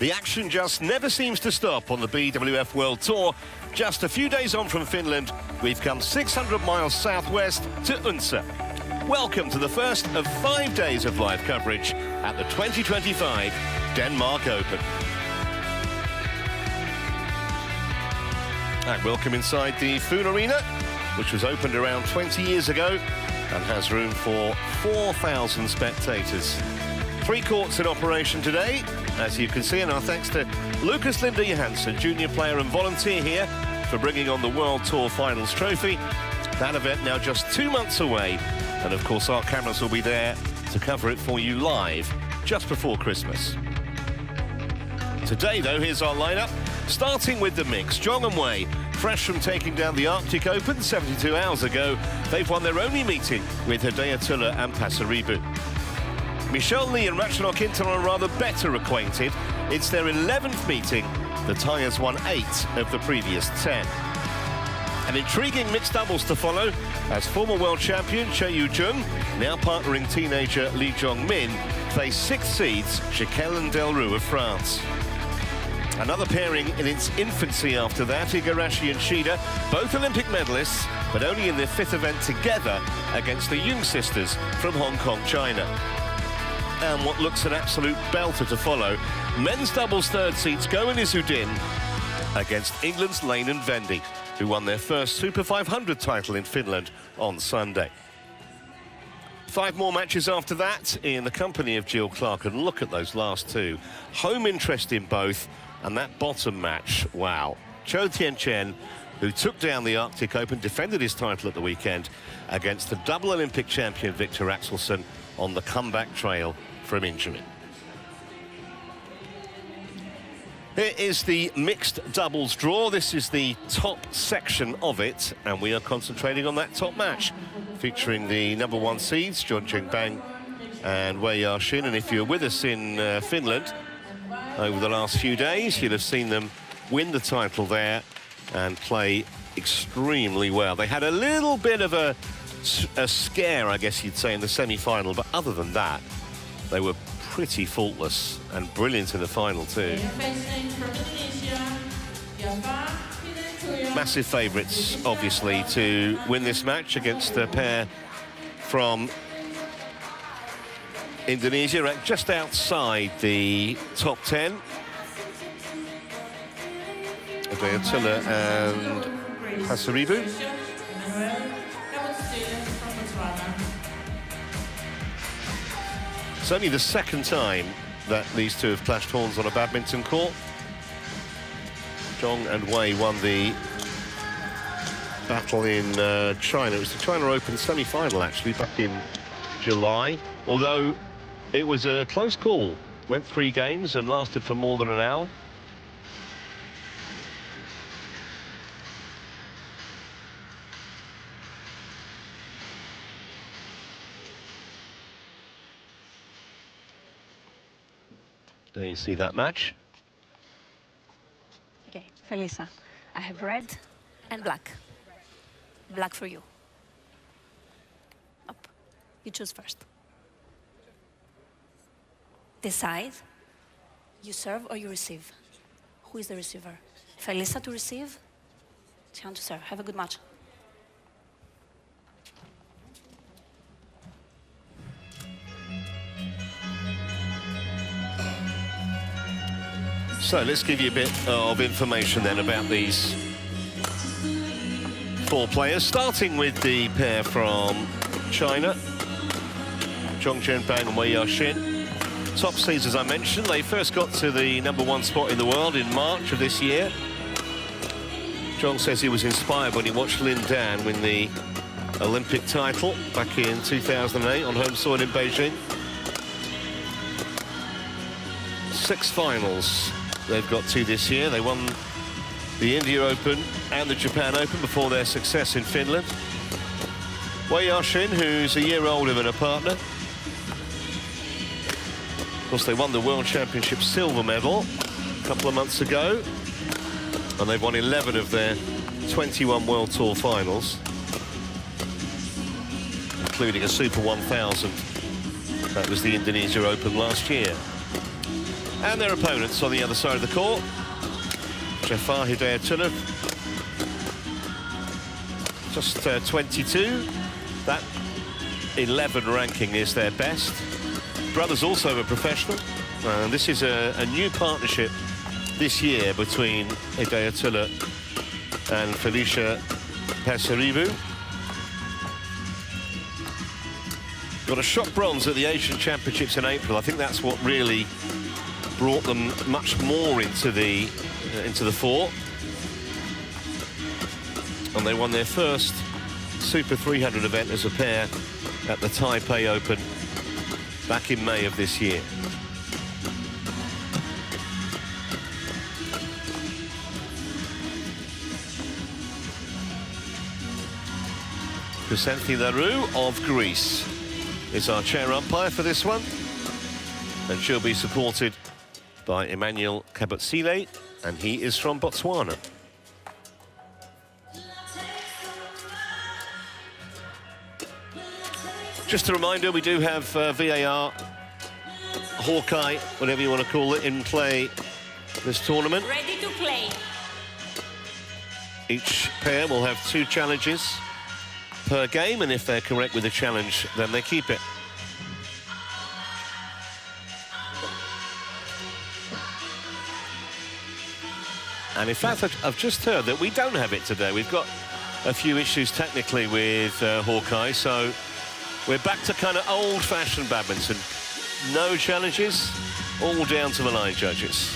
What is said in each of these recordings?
The action just never seems to stop on the BWF World Tour. Just a few days on from Finland, we've come 600 miles southwest to Unsa. Welcome to the first of 5 days of live coverage at the 2025 Denmark Open. And welcome inside the Foon Arena, which was opened around 20 years ago and has room for 4,000 spectators. 3 courts in operation today, as you can see, and our thanks to Lucas Linde Johansson, junior player and volunteer here, for bringing on the World Tour Finals trophy. That event now just 2 months away, and of course our cameras will be there to cover it for you live just before Christmas. Today, though, here's our lineup, starting with the mix. Jiang and Wei, fresh from taking down the Arctic Open 72 hours ago, they've won their only meeting with Hidayatullah and Pasaribu. Michelle Lee and Ratchanok Intan are rather better acquainted. It's their 11th meeting. The Thais won 8 of the previous 10. An intriguing mixed doubles to follow as former world champion Che Jung, now partnering teenager Lee Jong-min, face 6th seeds Jyske and Delru of France. Another pairing in its infancy after that, Igarashi and Shida, both Olympic medalists, but only in their 5th event together against the Jung sisters from Hong Kong, China. And what looks an absolute belter to follow, men's doubles 3rd seeds Go and Izudin against England's Lane and Vendy, who won their first Super 500 title in Finland on Sunday. 5 more matches after that in the company of Jill Clark, and look at those last 2. Home interest in both, and that bottom match, wow. CHN, who took down the Arctic Open, defended his title at the weekend against the double Olympic champion Victor Axelsen on the comeback trail from injury. Here is the mixed doubles draw. This is the top section of it, and we are concentrating on that top match, featuring the #1 seeds, John Jingbang and Wei Yarshin. And if you're with us in Finland over the last few days, you'll have seen them win the title there and play extremely well. They had a little bit of a scare, I guess you'd say, in the semi-final, but other than that, they were pretty faultless and brilliant in the final too. Massive favourites, obviously, to win this match against a pair from Indonesia, just outside the top 10. Hidayatullah and Pasaribu. It's only the 2nd time that these two have clashed horns on a badminton court. Zhong and Wei won the battle in China. It was the China Open semi-final, actually, back in July. Although it was a close call. Went 3 games and lasted for more than an hour. There you see that match. Okay, Felisa, I have red and black. Black for you. Up. You choose first. Decide. You serve or you receive. Who is the receiver? Felisa to receive, Jiang to serve. Have a good match. So let's give you a bit of information then about these 4 players, starting with the pair from China, Zhong Jingbang and Wei Yarshin. Top seeds, as I mentioned. They first got to the #1 spot in the world in March of this year. Zhong says he was inspired when he watched Lin Dan win the Olympic title back in 2008 on home soil in Beijing. 6 finals they've got to this year. They won the India Open and the Japan Open before their success in Finland. Wei Yarshin, who's a year older than a partner. Of course, they won the World Championship silver medal a couple of months ago, and they've won 11 of their 21 World Tour finals, including a Super 1000. That was the Indonesia Open last year. And their opponents on the other side of the court. Jafar, Hidayatullah, just 22. That 11 ranking is their best. Brothers also a professional. And this is a new partnership this year between Hidayatullah and Felicia Pasaribu. Got a shot bronze at the Asian Championships in April. I think that's what really brought them much more into the fore. And they won their first Super 300 event as a pair at the Taipei Open back in May of this year. Kusanthi Larue of Greece is our chair umpire for this one, and she'll be supported by Emmanuel Kabutsile, and he is from Botswana. Just a reminder, we do have VAR, Hawkeye, whatever you want to call it, in play this tournament. Ready to play. Each pair will have 2 challenges per game, and if they're correct with the challenge, then they keep it. And in fact, I've just heard that we don't have it today. We've got a few issues technically with Hawkeye, so we're back to kind of old-fashioned badminton. No challenges, all down to the line judges.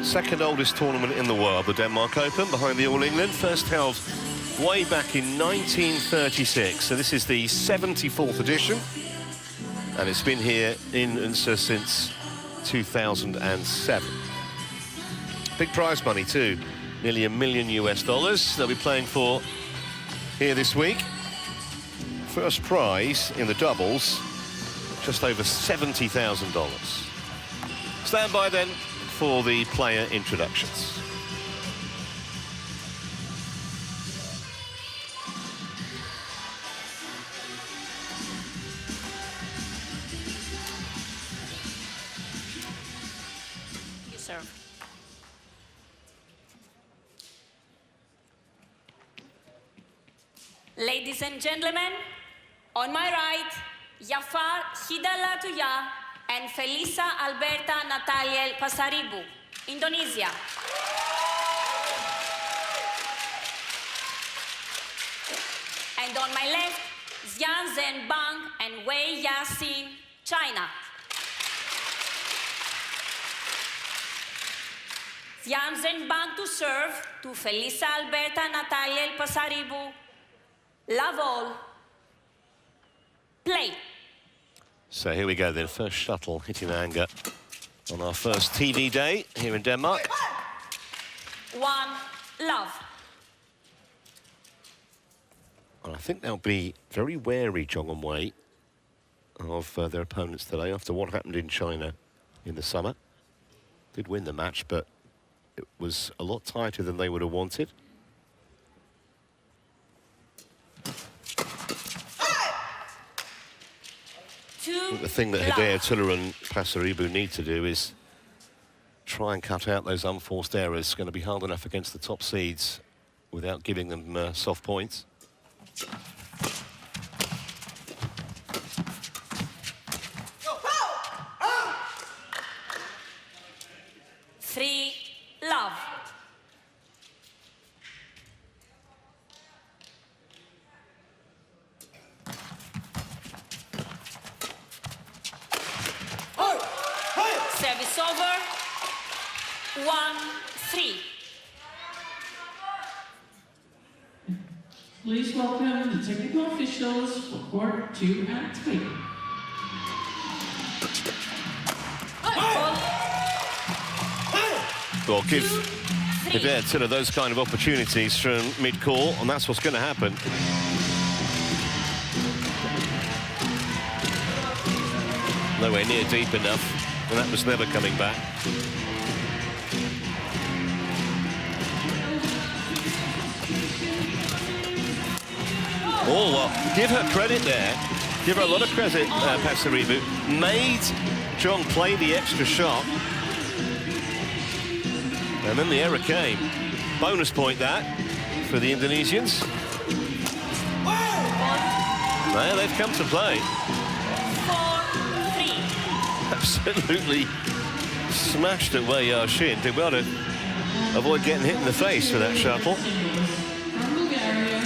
Second oldest tournament in the world, the Denmark Open, behind the All England. First held way back in 1936. So this is the 74th edition. And it's been here in Odense since 2007. Big prize money too, nearly $1 million US they'll be playing for here this week. First prize in the doubles, just over $70,000. Stand by then for the player introductions. You serve. Ladies and gentlemen, on my right, Jafar Hidayatullah and Felisa Alberta Nataliel Pasaribu, Indonesia. And on my left, Jiang and Wei Yasin, China. Jiang to serve to Felisa Alberta Nataliel Pasaribu. Love all. Play. So here we go then, first shuttle hitting anger on our first TV day here in Denmark. 1, love. And I think they'll be very wary, Jiang and Wei, of their opponents today after what happened in China in the summer. Did win the match, but it was a lot tighter than they would have wanted. The thing that Hidayatullah and Pasaribu need to do is try and cut out those unforced errors. It's going to be hard enough against the top seeds without giving them soft points. Three, love. Service over. 1-3. Please welcome the technical officials for court 2 and 3. Well, give Hidayatullah those kind of opportunities from mid-court, and that's what's going to happen. Nowhere near deep enough, and that was never coming back. Oh, well, give her credit there. Give her a lot of credit, Pasaribu. Made Jiang play the extra shot. And then the error came. Bonus point that for the Indonesians. Well, they've come to play. 4-3. Absolutely smashed at Wei Yaxin. Did well to avoid getting hit in the face with that shuttle. From Bulgaria,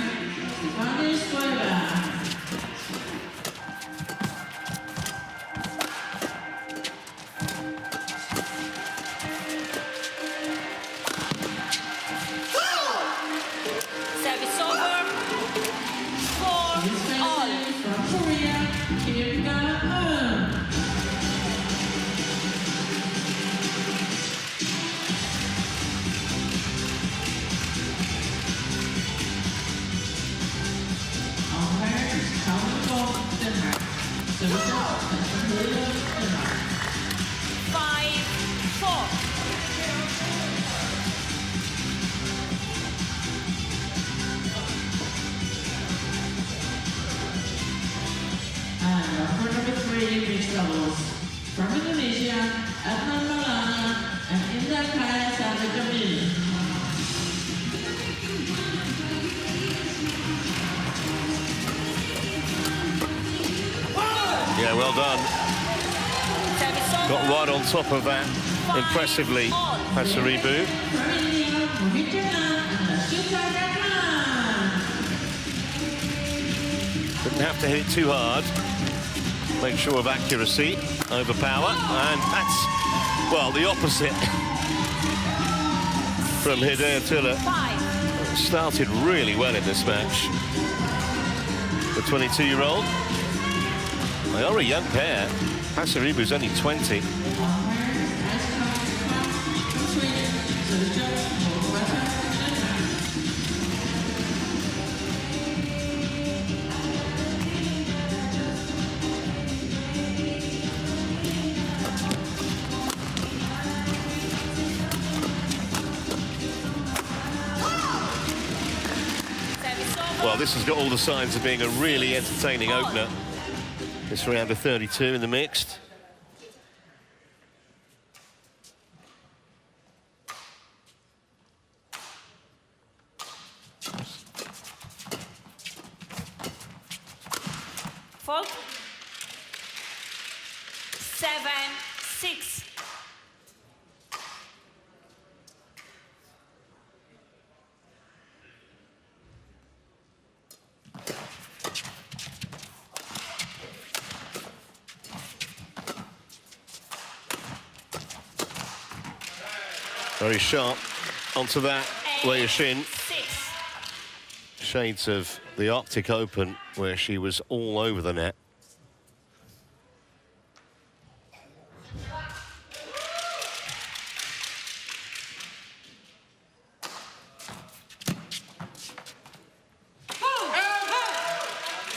Service over. 4-all. from Korea, Denmark. 5-4. And for number 3, mixed doubles. From Indonesia, Adnan Maulana and Indah Kaya Sandra Jamil. Yeah, well done. Service over. Got right on top of that impressively, Pasaribu. From India, Mohit Jalan and Rashida Rahman. Didn't have to hit it too hard. Make sure of accuracy over power, and that's, well, the opposite from Hidayatullah. 5. Started really well in this match. The 22-year-old. They are a young pair. Pasaribu's only 20. Well, this has got all the signs of being a really entertaining opener. This round of 32 in the mixed. Fault. 7-6. Very sharp onto that, Wei Yaxin. 6. Shades of the Arctic Open, where she was all over the net.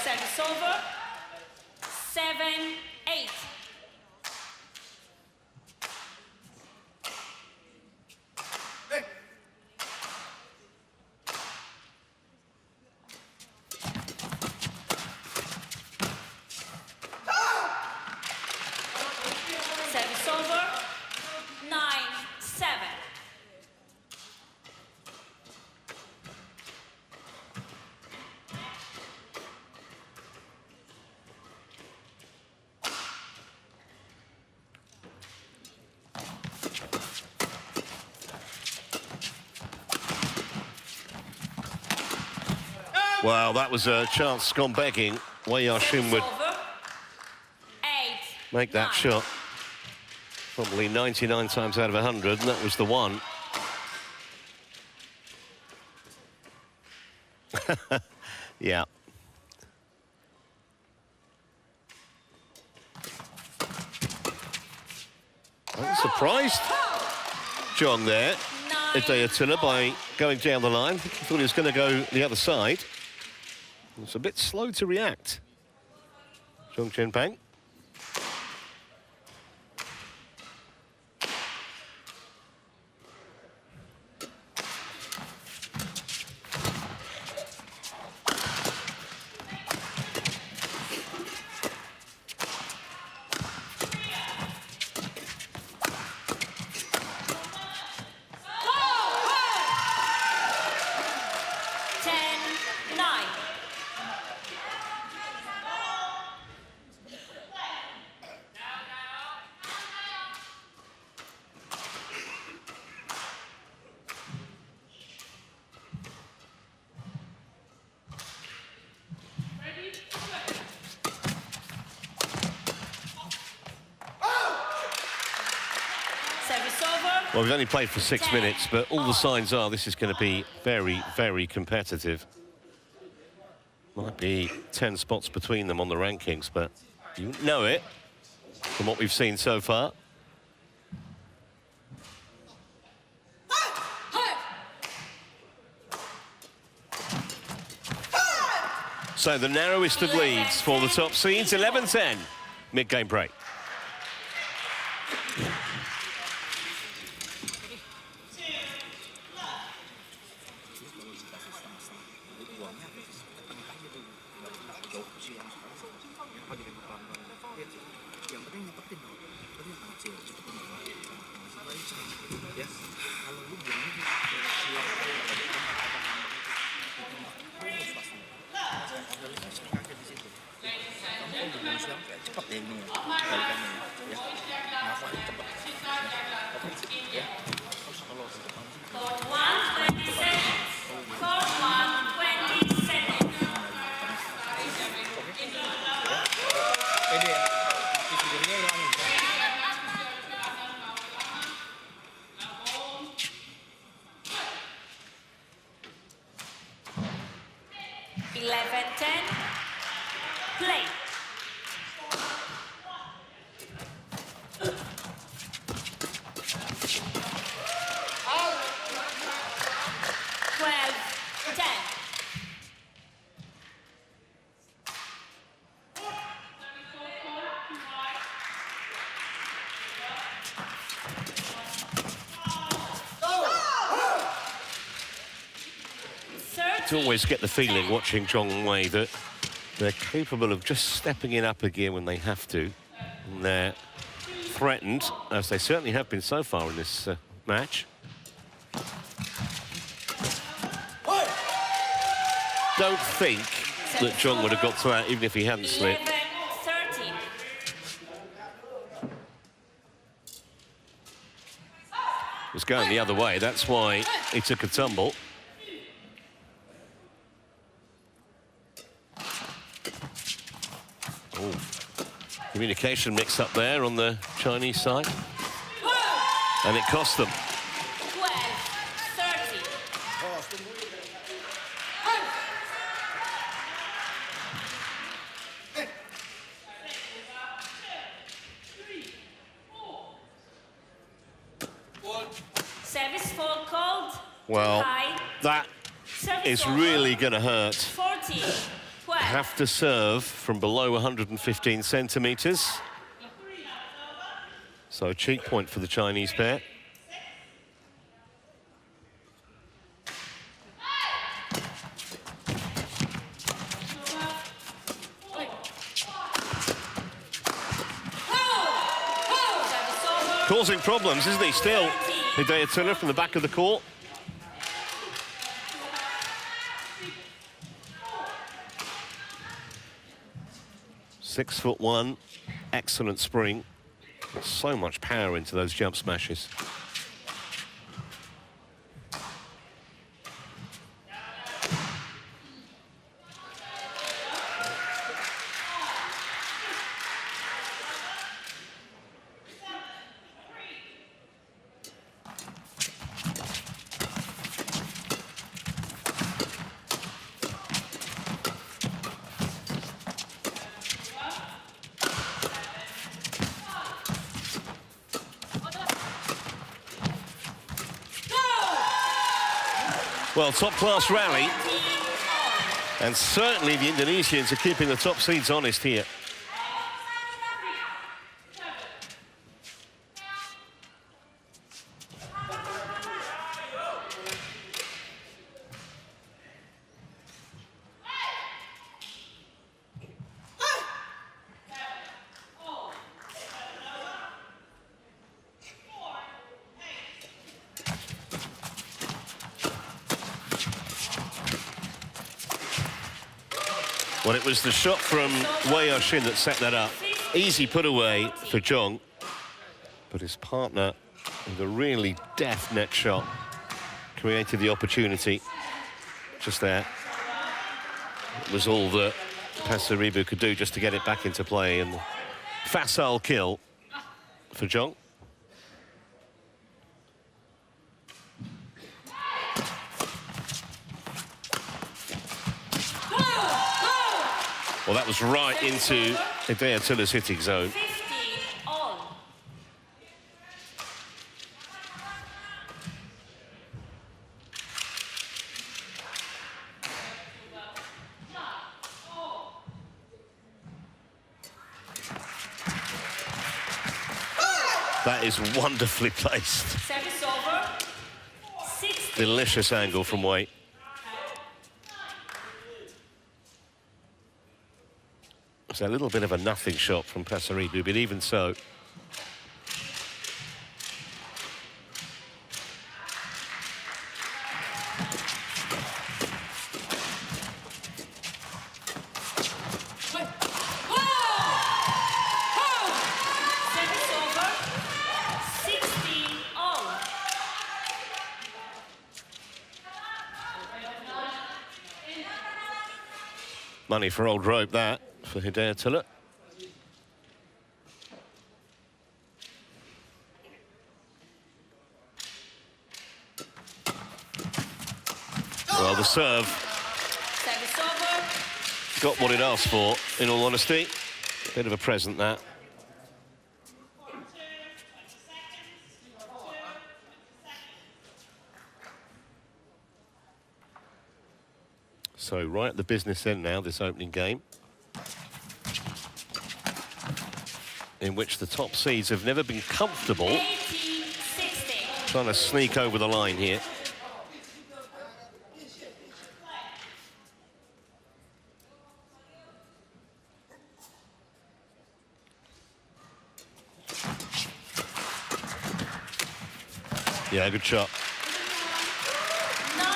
Service over. 7-8. Service over. 9-7. Wow, that was a chance gone begging. Wei Yaxin would make that shot. Probably 99 times out of 100, and that was the one. Yeah. I'm surprised Jiang there, Hidayatullah, by going down the line. I thought he was going to go the other side. It's a bit slow to react. Zhong Chenpeng. Well, we've only played for 6 minutes, but all the signs are this is going to be very, very competitive. Might be 10 spots between them on the rankings, but you know it from what we've seen so far. So the narrowest of leads for the top seeds, 11-10, mid-game break. You always get the feeling watching Zhong Wei that they're capable of just stepping it up a gear when they have to. And they're threatened, as they certainly have been so far in this match. Don't think that Zhong would have got to that even if he hadn't slipped. It was going the other way, that's why he took a tumble. Communication mix up there on the Chinese side. And it cost them. 12-30. Service fault called. Well, that is really going to hurt. 40. Have to serve from below 115 centimetres. So a cheek point for the Chinese pair. Causing problems, isn't he, still? Hidayatullah from the back of the court. .6'1", excellent spring. So much power into those jump smashes. Well, top-class rally. And certainly the Indonesians are keeping the top seeds honest here. Well, it was the shot from Wei Yaoshin that set that up. Easy put away for Jiang. But his partner, with a really deft net shot, created the opportunity just there. It was all that Pasaribu could do just to get it back into play. And facile kill for Jiang. Well, that was right into Hidayatullah's hitting zone. 50-all. That is wonderfully placed. Service over. 60. Delicious angle from Wei. It's a little bit of a nothing shot from Pasaribu, but even so. Service over. 60-all. Money for old rope, that, for Hidayatullah. Well, the serve Service over. got what it asked for, in all honesty. Bit of a present, that. So, right at the business end now, this opening game, in which the top seeds have never been comfortable 80-60. trying to sneak over the line here. Yeah, good shot. 90-60.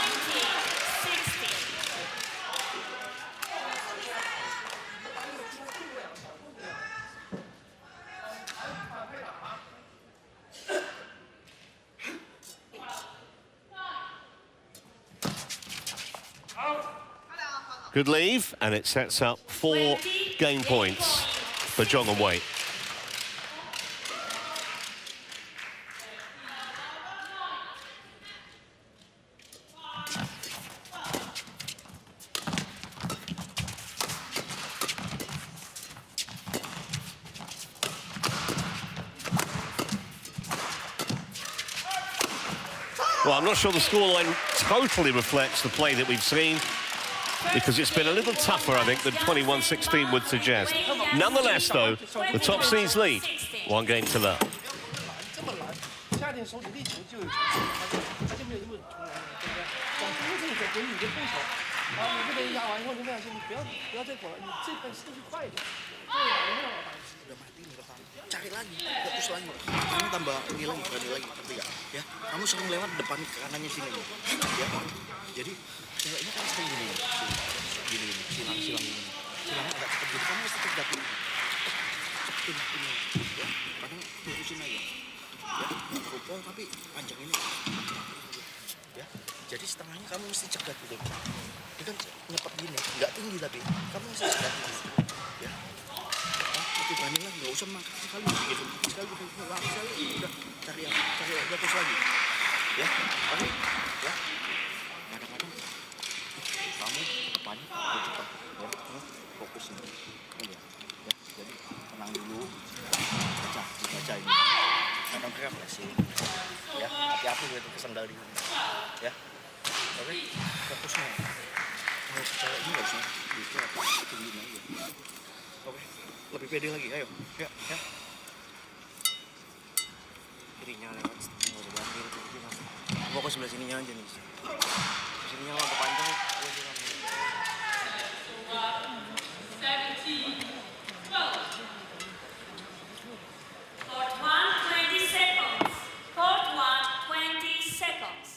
Good leave, and it sets up 4 game points for Jiang and Wei. Well, I'm not sure the scoreline totally reflects the play that we've seen, because it's been a little tougher, I think, than 21-16 would suggest. Nonetheless, though, the top seeds lead. 1 game to love. 下点手指力球就有强势，他就没有这么冲了，对不对？往中这里走，给你一个碰球，啊，你这边压完以后，你这样先，你不要再滚了，你这边速度快一点，对，你看我 udah mati nih depan, cari lagi, fokus lagi, kamu tambah ini lagi, ngerti ya? Ya, kamu sering lewat depan ke kanannya sini, ya. Jadi ceweknya kan sering gini, silang ini, silangnya agak cepet gitu, kamu mesti cepet ini, ya. Kadang fokusin aja, ya. Rupol tapi panjang ini, ya. Jadi setengahnya kamu mesti cegat gitu, ini kan nyepet gini, nggak tinggi tapi kamu mesti cegat gitu, ya. Dibanding lagi, nggak usah makan sekali gitu, sekali udah cari terus lagi, ya, oke, ya, kadang-kadang kamu depannya lebih cepat, ya, fokus ini, ya, jadi tenang dulu, baca ini, kadang refleksi, ya, hati-hati gitu kesandal di, ya, oke, fokusnya, Secara ini nggak usah gitu apa, tungguin aja. Oke, lebih pede lagi, ayo. Ya, ya. Kirinya lewat, nggak usah diambil. Pokoknya sebelah sininya aja nih. Sininya lampu panjang. Court 1, 20 seconds. Court 1, 20 seconds.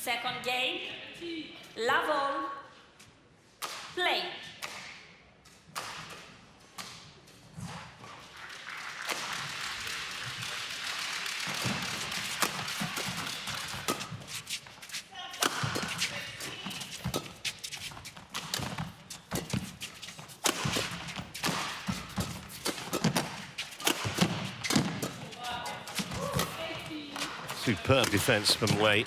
Second game, level, play. Superb defence from Wei.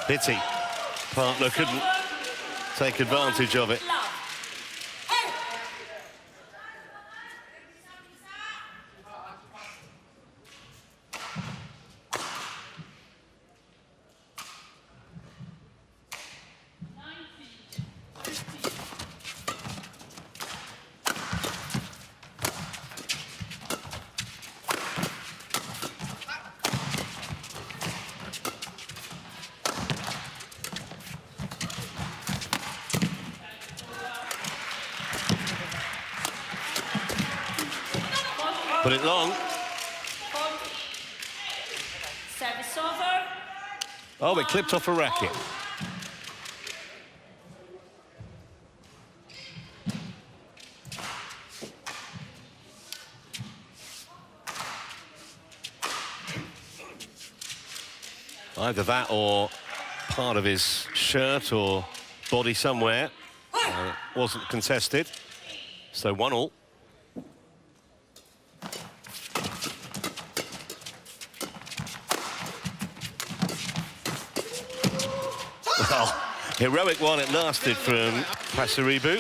Pity. Partner couldn't take advantage of it. Put it long. Service over. Oh, it clipped off a racket. Either that or part of his shirt or body somewhere. Wasn't contested. So 1-1. Well, heroic one it lasted from Pasaribu.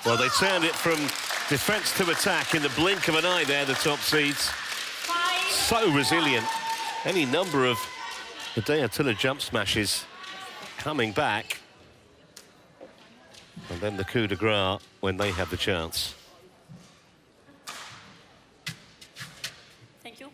Well, they turned it from defence to attack in the blink of an eye there, the top seeds. So resilient. Any number of Hidayatullah jump smashes coming back. And then the coup de grace when they had the chance. Thank you.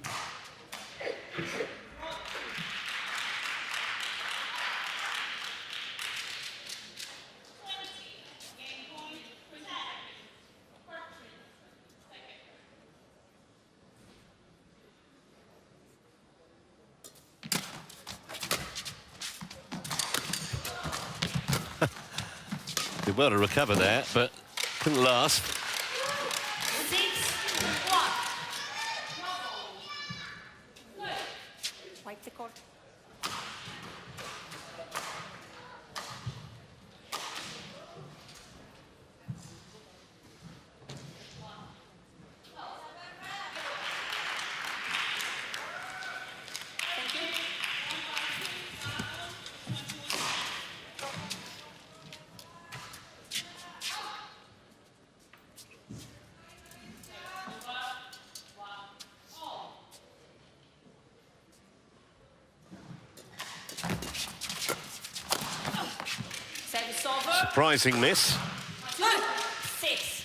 Did well to recover there, but couldn't last. 6-1. Wipe the court. Thank you. Service over. Surprising miss. 2-6.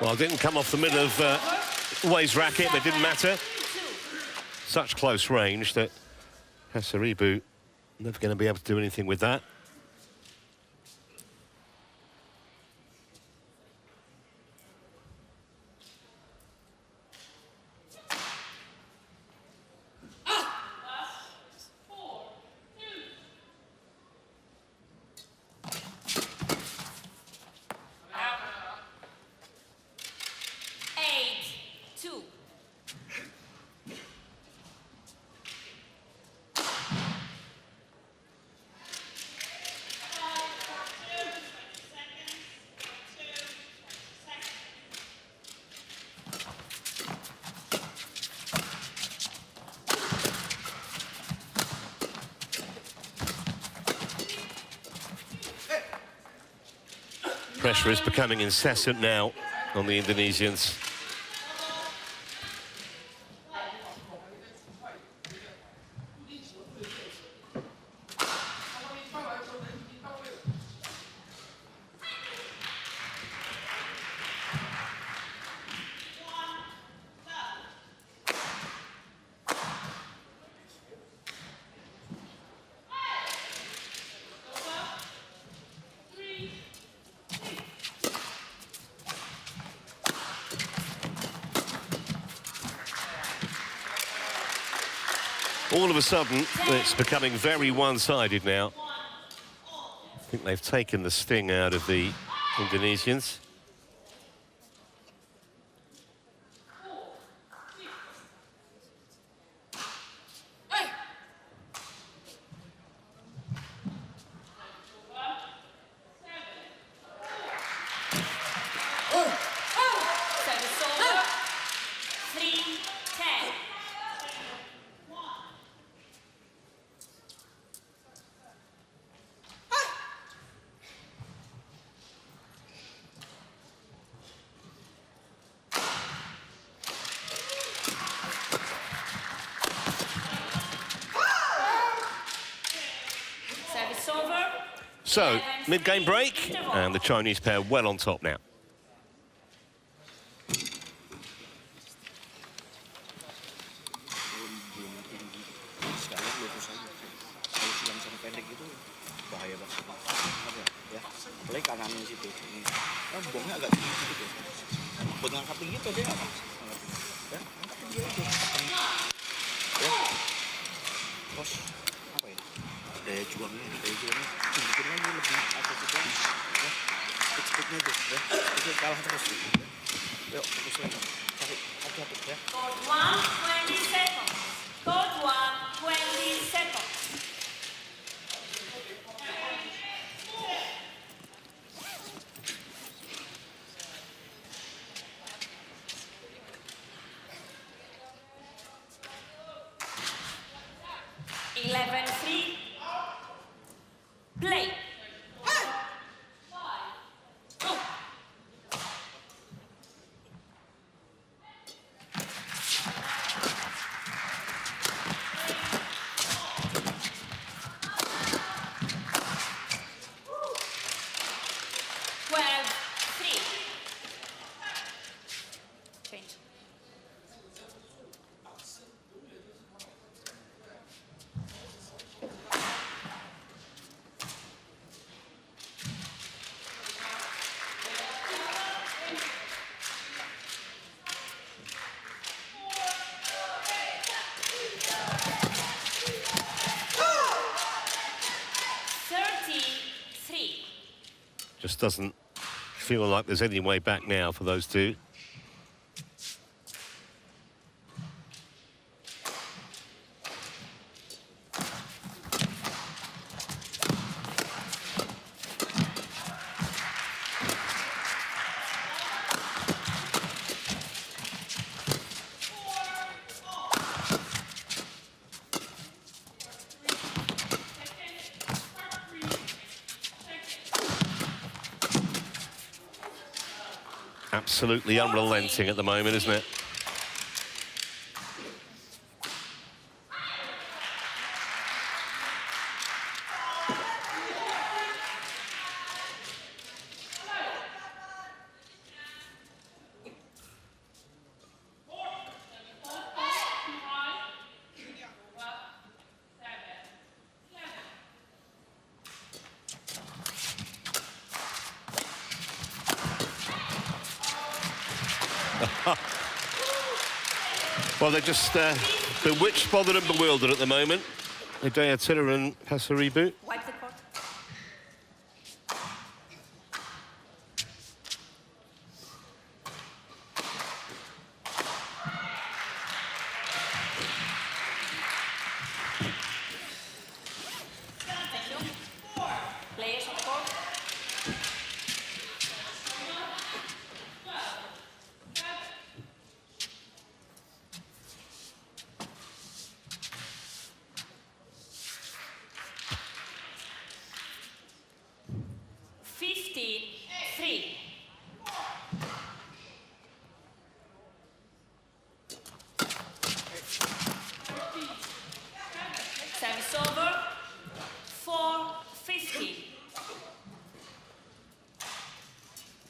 Well, it didn't come off the middle of Wei's racket, but it didn't matter. Such close range that Pasaribu never going to be able to do anything with that. Pressure is becoming incessant now on the Indonesians. All of a sudden, it's becoming very one-sided now. I think they've taken the sting out of the Indonesians. So, mid-game break, and the Chinese pair well on top now. Daya juangnya tunjukin lagi lebih agresifnya, ya. Speed-speednya tuh, ya. Itu kalah terus, ya. Yuk, fokus lagi. Cari hati-hati, ya. Code 1, 20 seconds. Code 1, 20 seconds. Play. Just doesn't feel like there's any way back now for those two. absolutely unrelenting at the moment, isn't it? Well, they're just bewitched, bothered and bewildered at the moment. Hidayatullah and Pasaribu. Wipe the court. Thank you. Players on court. Service over, 4-50.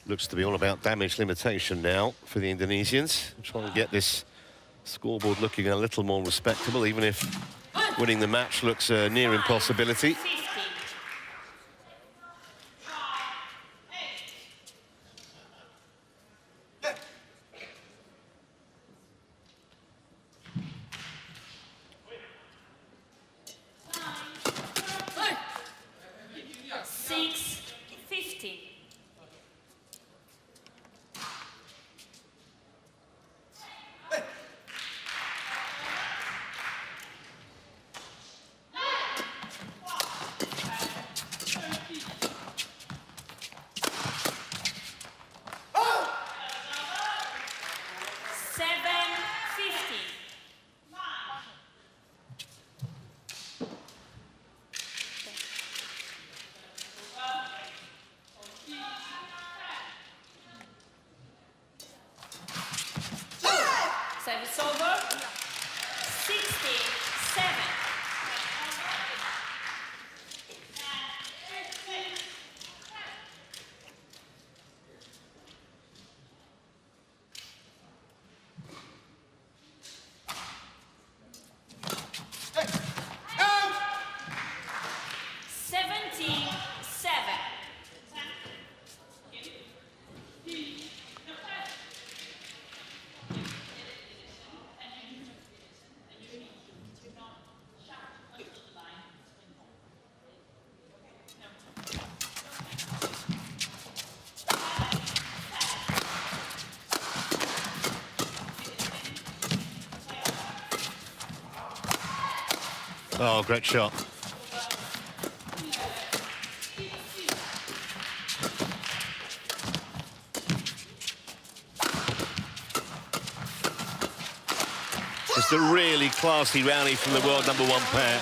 Looks to be all about damage limitation now for the Indonesians. Trying to get this scoreboard looking a little more respectable, even if winning the match looks a near impossibility. 50. Service over, 67. Oh, great shot. Just a really classy rally from the world #1 pair.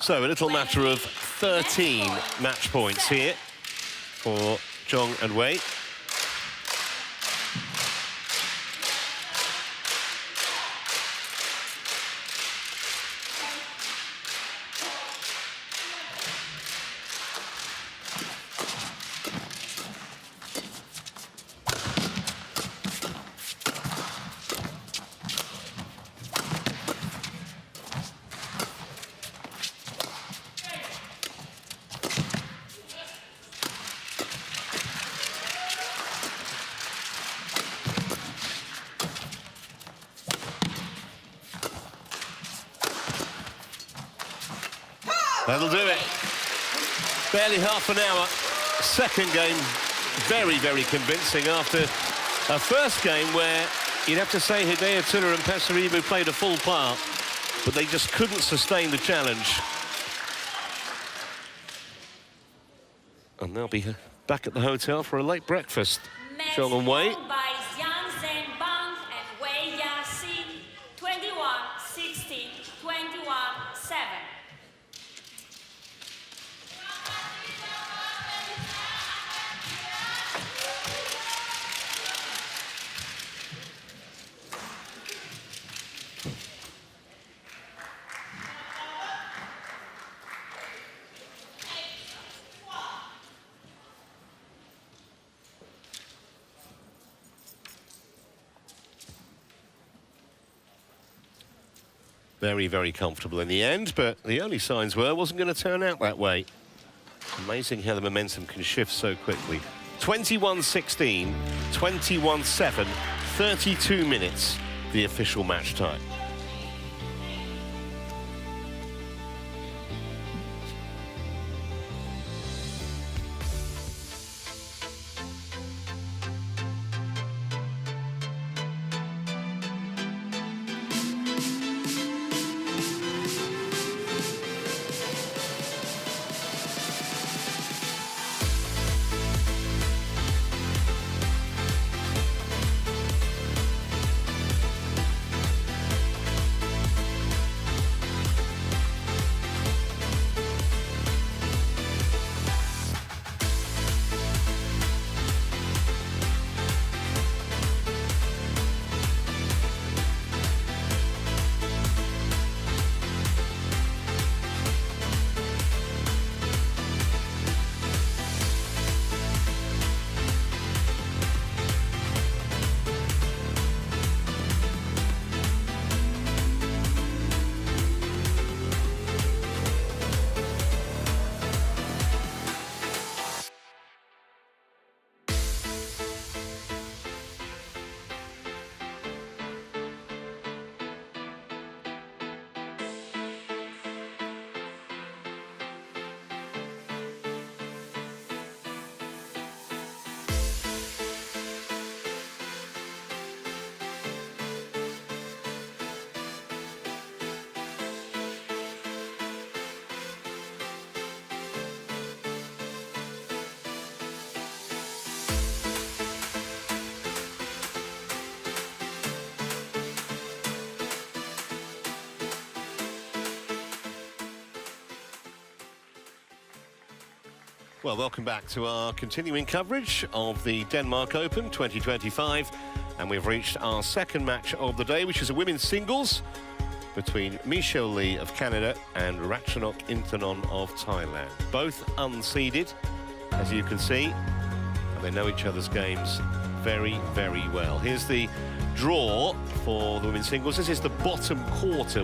So a little matter of 13 match points here for Jiang and Wei. That'll do it. Barely half an hour. Second game, very, very convincing after a first game where you'd have to say Hidayatullah and Pasaribu played a full part, but they just couldn't sustain the challenge. And they'll be back at the hotel for a late breakfast. Jiang and Wei. By Jiang and Wei Yaxin, 21-16, 21-7. Very, very comfortable in the end, but the only signs were it wasn't going to turn out that way. Amazing how the momentum can shift so quickly. 21-16, 21-7, 32 minutes, the official match time. Well, welcome back to our continuing coverage of the Denmark Open 2025. And we've reached our second match of the day, which is a women's singles between Michelle Lee of Canada and Ratchanok Intanon of Thailand. Both unseeded, as you can see, and they know each other's games very, very well. Here's the draw for the women's singles. This is the bottom quarter